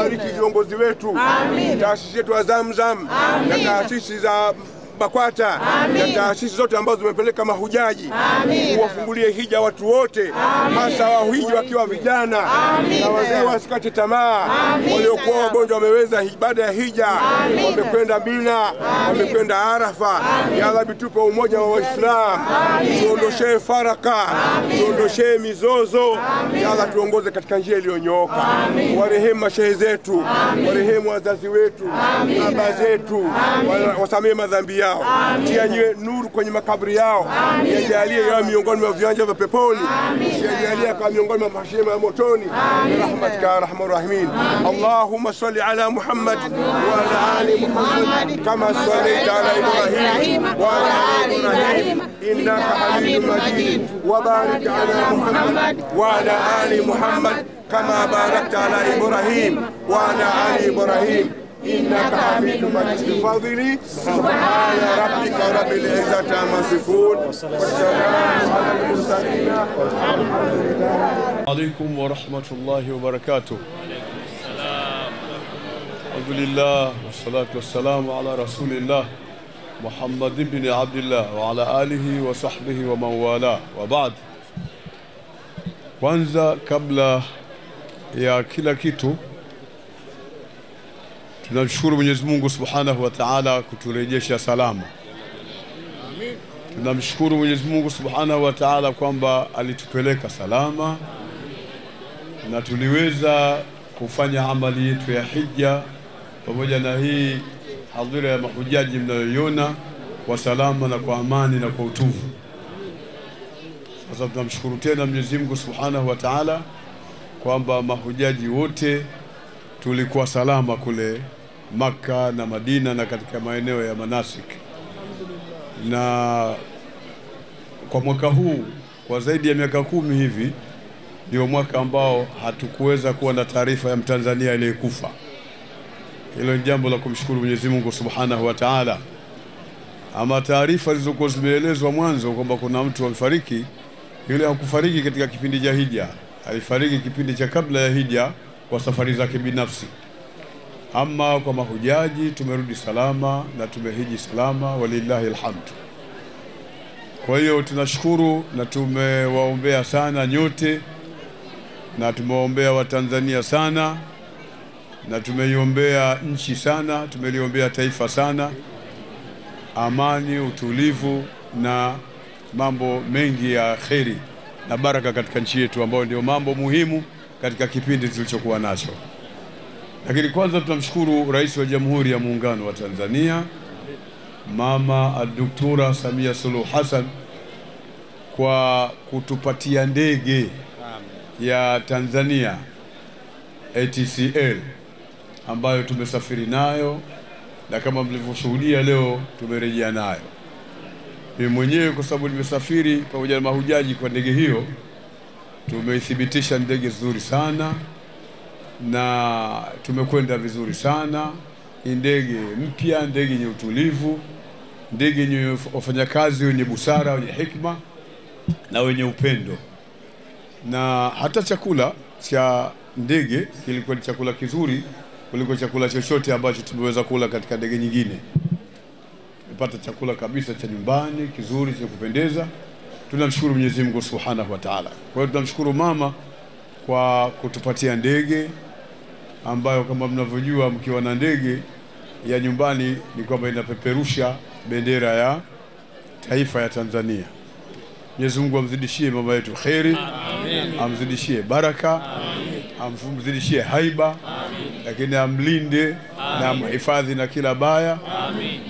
bariki viongozi wetu, taasisi yetu ya Zamzam na taasisi za BAKWATA na taasisi zote ambazo zimepeleka mahujaji. Uwafungulie hija watu wote, hasa wahiji wakiwa vijana na wazee wasikate tamaa. Waliokuwa wagonjwa wameweza ibada ya hija, wamekwenda Mina, wamekwenda Arafa. Ya Rabbi, tupe umoja wa Waislamu, tuondoshee faraka, tuondoshee mizozo. Ya Allah, tuongoze katika njia iliyonyooka. Warehemu mashehe zetu, warehemu wazazi wetu, baba zetu, wasamee madhambi yao. Tiaje nuru kwenye makaburi yao. Yajalie yao miongoni mwa viwanja vya peponi. Yajalie kama miongoni mwa mashema ya motoni. Rahmatika ya arhamar rahimin. Allahumma salli ala Muhammad wa ala ali Muhammad kama sallaita ala Ibrahim wa ala ali Ibrahim innaka Hamidum Majid. Wa barik ala Muhammad wa ala ali Muhammad kama barakta ala Ibrahim wa ala ali Ibrahim إنك حميد مجيد. بفضله سبحان ربك رب العزة عما يصفون والسلام على المرسلين والحمد لله. عليكم ورحمة الله وبركاته. الحمد لله والصلاة والسلام على رسول الله محمد بن عبد الله وعلى آله وصحبه ومن والاه وبعد. Kwanza kabla ya kila kitu tunamshukuru Mwenyezi Mungu Subhanahu wa Ta'ala kuturejesha salama. Amin. Tunamshukuru Mwenyezi Mungu Subhanahu wa Ta'ala kwamba alitupeleka salama na tuliweza kufanya amali yetu ya hija pamoja na hii hadhira ya mahujaji mnayoiona kwa salama na kwa amani na kwa utulivu. Sasa tunamshukuru tena Mwenyezi Mungu Subhanahu wa Ta'ala kwamba mahujaji wote tulikuwa salama kule Makka na Madina na katika maeneo ya manasik. Na kwa mwaka huu kwa zaidi ya miaka 10 hivi ndio mwaka ambao hatukuweza kuwa na taarifa ya Mtanzania aliyekufa. Hilo ni jambo la kumshukuru Mwenyezi Mungu Subhanahu wa Ta'ala. Ama taarifa zilizokuwa zimeelezwa mwanzo kwamba kuna mtu amefariki, yule hakufariki katika kipindi cha hija, alifariki kipindi cha kabla ya hija kwa safari zake binafsi. Ama kwa mahujaji tumerudi salama na tumehiji salama, walillahi alhamd. Kwa hiyo tunashukuru na tumewaombea sana nyote na tumewaombea Watanzania sana na tumeiombea nchi sana, tumeliombea taifa sana, amani, utulivu na mambo mengi ya kheri na baraka katika nchi yetu, ambayo ndio mambo muhimu katika kipindi tulichokuwa nacho. Lakini kwanza tunamshukuru Rais wa Jamhuri ya Muungano wa Tanzania Mama Dr. Samia Suluhu Hassan kwa kutupatia ndege ya Tanzania ATCL ambayo tumesafiri nayo, na kama mlivyoshuhudia leo tumerejea nayo. Mimi mwenyewe kwa sababu nimesafiri pamoja na mahujaji kwa ndege hiyo, tumeithibitisha ndege nzuri sana na tumekwenda vizuri sana. Ndege mpya, ndege yenye utulivu, ndege yenye wafanyakazi wenye busara, wenye hikma na wenye upendo. Na hata chakula cha ndege kilikuwa ni chakula kizuri kuliko chakula chochote ambacho tumeweza kula katika ndege nyingine. Tumepata chakula kabisa cha nyumbani kizuri cha kupendeza. Tunamshukuru Mwenyezi Mungu Subhanahu wa Ta'ala. Kwa hiyo tunamshukuru mama kwa kutupatia ndege ambayo kama mnavyojua mkiwa na ndege ya nyumbani ni kwamba inapeperusha bendera ya taifa ya Tanzania. Mwenyezi Mungu amzidishie mama yetu kheri, amzidishie baraka, amzidishie haiba, lakini amlinde na amhifadhi na kila baya,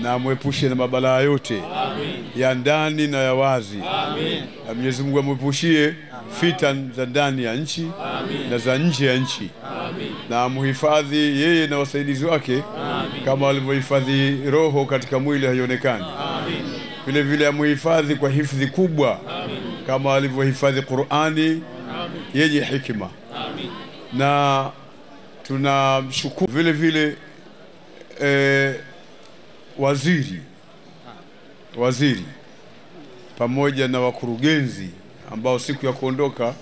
na amwepushe na mabalaa yote ya ndani na ya wazi. Na Mwenyezi Mungu amwepushie fitan za ndani ya nchi na za nje ya nchi, na amhifadhi yeye na wasaidizi wake kama walivyohifadhi roho katika mwili haionekani. Vile vile amhifadhi kwa hifadhi kubwa kama alivyohifadhi Qur'ani yenye hikima. Na tunamshukuru vile vile waziri pamoja na wakurugenzi ambao siku ya kuondoka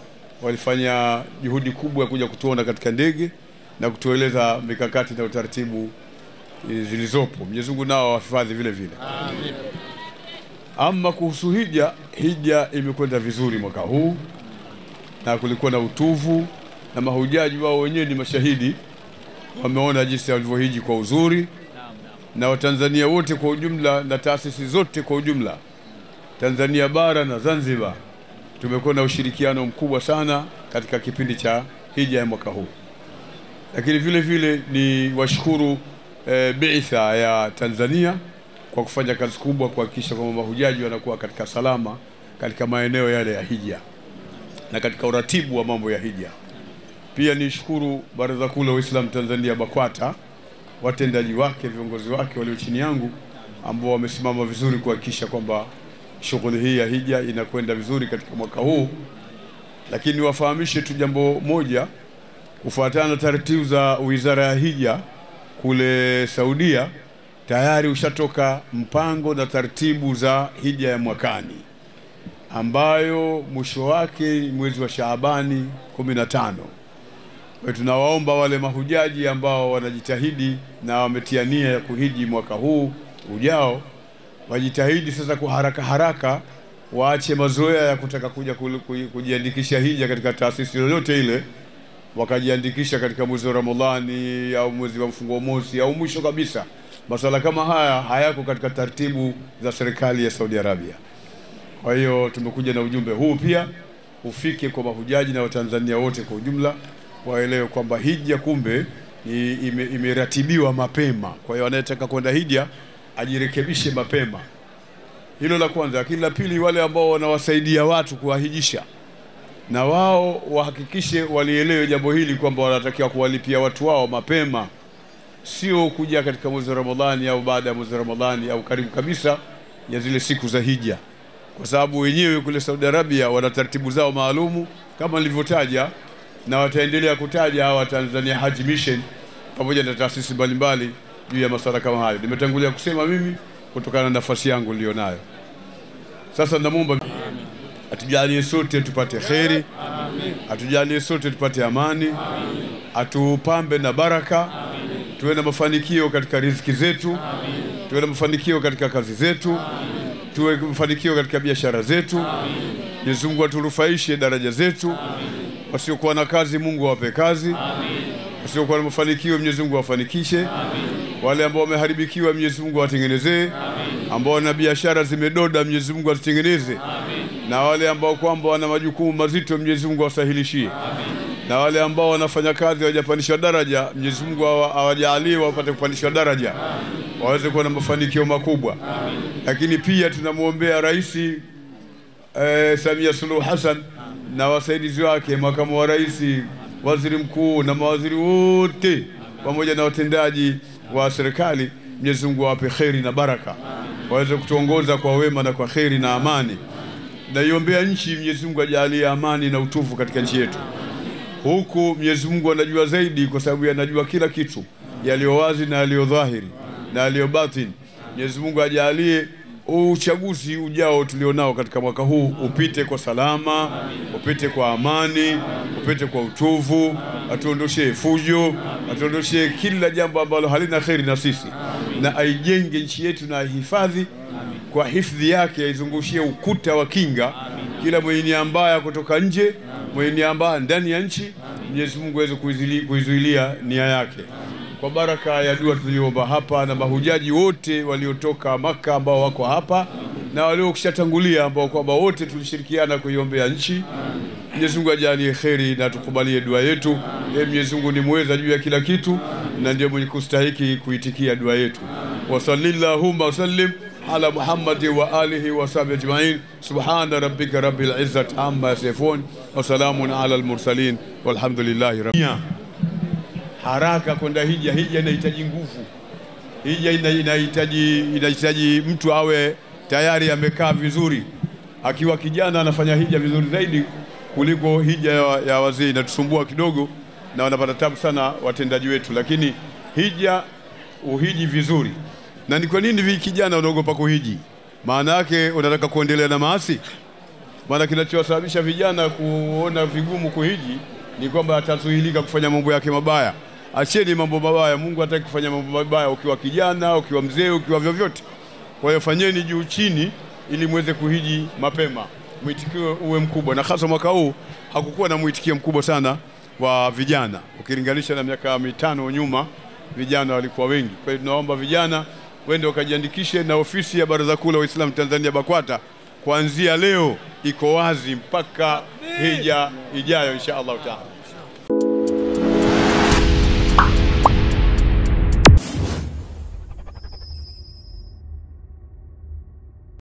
walifanya juhudi kubwa ya kuja kutuona katika ndege na kutueleza mikakati na utaratibu zilizopo. Mwenyezi Mungu nao wahifadhi vile vile. Amin. Ama kuhusu hija imekwenda vizuri mwaka huu, na kulikuwa na utuvu, na mahujaji wao wenyewe ni mashahidi, wameona jinsi walivyohiji kwa uzuri, na Watanzania wote kwa ujumla na taasisi zote kwa ujumla, Tanzania bara na Zanzibar, tumekuwa na ushirikiano mkubwa sana katika kipindi cha hija ya mwaka huu. Lakini vile vile ni washukuru biitha ya Tanzania kwa kufanya kazi kubwa kuhakikisha kwamba mahujaji wanakuwa katika salama katika maeneo yale ya hija na katika uratibu wa mambo ya hija. Pia nishukuru Baraza Kuu la Waislamu Tanzania BAKWATA, watendaji wake, viongozi wake walio chini yangu, ambao wamesimama vizuri kuhakikisha kwamba shughuli hii ya hija inakwenda vizuri katika mwaka huu. Lakini wafahamishe tu jambo moja, kufuatana na taratibu za Wizara ya Hija kule Saudia, tayari ushatoka mpango na taratibu za hija ya mwakani, ambayo mwisho wake mwezi wa Shaabani 15. Kwa tunawaomba wale mahujaji ambao wanajitahidi na wametia nia ya kuhiji mwaka huu ujao, wajitahidi sasa kwa haraka waache mazoea ya kutaka kuja kujiandikisha hija katika taasisi yoyote ile, wakajiandikisha katika mwezi wa Ramadhani au mwezi wa mfungo mosi au mwisho kabisa. Masuala kama haya hayako katika taratibu za serikali ya Saudi Arabia. Kwa hiyo tumekuja na ujumbe huu pia ufike kwa mahujaji na Watanzania wote kwa ujumla, waelewe kwamba hija kumbe imeratibiwa mapema. Kwa hiyo anayetaka kwenda hija ajirekebishe mapema. Hilo la kwanza. Lakini la pili, wale ambao wanawasaidia watu kuwahijisha, na wao wahakikishe walielewe jambo hili kwamba wanatakiwa kuwalipia watu wao mapema, sio kuja katika mwezi wa Ramadhani au baada ya mwezi wa Ramadhani au karibu kabisa ya zile siku za hija, kwa sababu wenyewe kule Saudi Arabia wana taratibu zao maalumu kama nilivyotaja, na wataendelea kutaja hawa Tanzania Haji Mission pamoja na taasisi mbalimbali juu ya masuala kama hayo. Nimetangulia kusema mimi kutokana na nafasi yangu nilionayo. Sasa namuomba atujalie sote tupate kheri, atujalie sote tupate amani, atupambe na baraka, tuwe na mafanikio katika riziki zetu, tuwe na mafanikio katika kazi zetu, tuwe na mafanikio katika biashara zetu. Mwenyezi Mungu aturufaishe daraja zetu. Wasiokuwa na kazi Mungu awape kazi, wasiokuwa na mafanikio Mwenyezi Mungu awafanikishe, wale ambao wameharibikiwa Mwenyezi Mungu awatengenezee, ambao wana biashara zimedoda Mwenyezi Mungu azitengeneze, na wale ambao kwamba wana majukumu mazito Mwenyezi Mungu awasahilishie, na wale ambao wanafanya kazi hawajapandishwa daraja Mwenyezi Mungu awajalie wapate kupandishwa daraja, waweze kuwa na mafanikio makubwa. Lakini pia tunamuombea Rais Samia Suluhu Hassan na wasaidizi wake, makamu wa rais, waziri mkuu na mawaziri wote pamoja na watendaji wa serikali. Mwenyezi Mungu awape kheri na baraka, waweze kutuongoza kwa wema na kwa kheri na amani. Na iombea nchi, Mwenyezi Mungu ajalie amani na utufu katika nchi yetu. Huku Mwenyezi Mungu anajua zaidi, kwa sababu anajua kila kitu, yaliyo wazi na yaliyo dhahiri na yaliyo batini. Mwenyezi Mungu ajalie uchaguzi ujao tulionao katika mwaka huu upite kwa salama, upite kwa amani, upite kwa utuvu, atuondoshe fujo, atuondoshe kila jambo ambalo halina kheri na sisi, na aijenge nchi yetu na ahifadhi kwa hifadhi yake, aizungushie ukuta wa kinga kila mwenye nia mbaya kutoka nje, mwenye nia mbaya ndani ya nchi. Mwenyezi Mungu aweze kuizuilia nia yake. Kwa baraka ya dua tuliomba hapa, na mahujaji wote waliotoka Maka ambao wako hapa na waliokishatangulia ambao kwamba wote tulishirikiana kuiombea nchi, Mwenyezi Mungu ajalie kheri na tukubalie dua yetu. Mwenyezi Mungu ni muweza juu ya kila kitu na ndiye mwenye kustahiki kuitikia dua yetu. Wa sallallahu wa sallim ala Muhammad wa alihi wa sahbihi ajma'in. Subhana rabbika rabbil izzati amma yasifun wa salamun ala al-mursalin walhamdulillahi rabbil haraka kwenda hija. Hija inahitaji nguvu. Hija inahitaji mtu awe tayari amekaa vizuri. Akiwa kijana anafanya hija vizuri zaidi kuliko hija ya wazee. Inatusumbua kidogo na wanapata tabu sana watendaji wetu, lakini hija uhiji vizuri. Na ni kwa nini kijana unaogopa kuhiji? Maana yake unataka kuendelea na maasi. Maana kinachowasababisha vijana kuona vigumu kuhiji ni kwamba atazuilika kufanya mambo yake mabaya, Acheni mambo mabaya. Mungu hataki kufanya mambo mabaya ukiwa kijana, ukiwa mzee, ukiwa vyovyote. Kwa hiyo fanyeni juu chini ili muweze kuhiji mapema. Mwitikio uwe mkubwa, na hasa mwaka huu hakukuwa na mwitikio mkubwa sana wa vijana ukilinganisha na miaka 5 nyuma. Vijana walikuwa wengi. Kwa hiyo tunaomba vijana wende wakajiandikishe, na ofisi ya Baraza Kuu la Waislamu Tanzania BAKWATA kuanzia leo iko wazi mpaka hija ijayo insha Allah taala.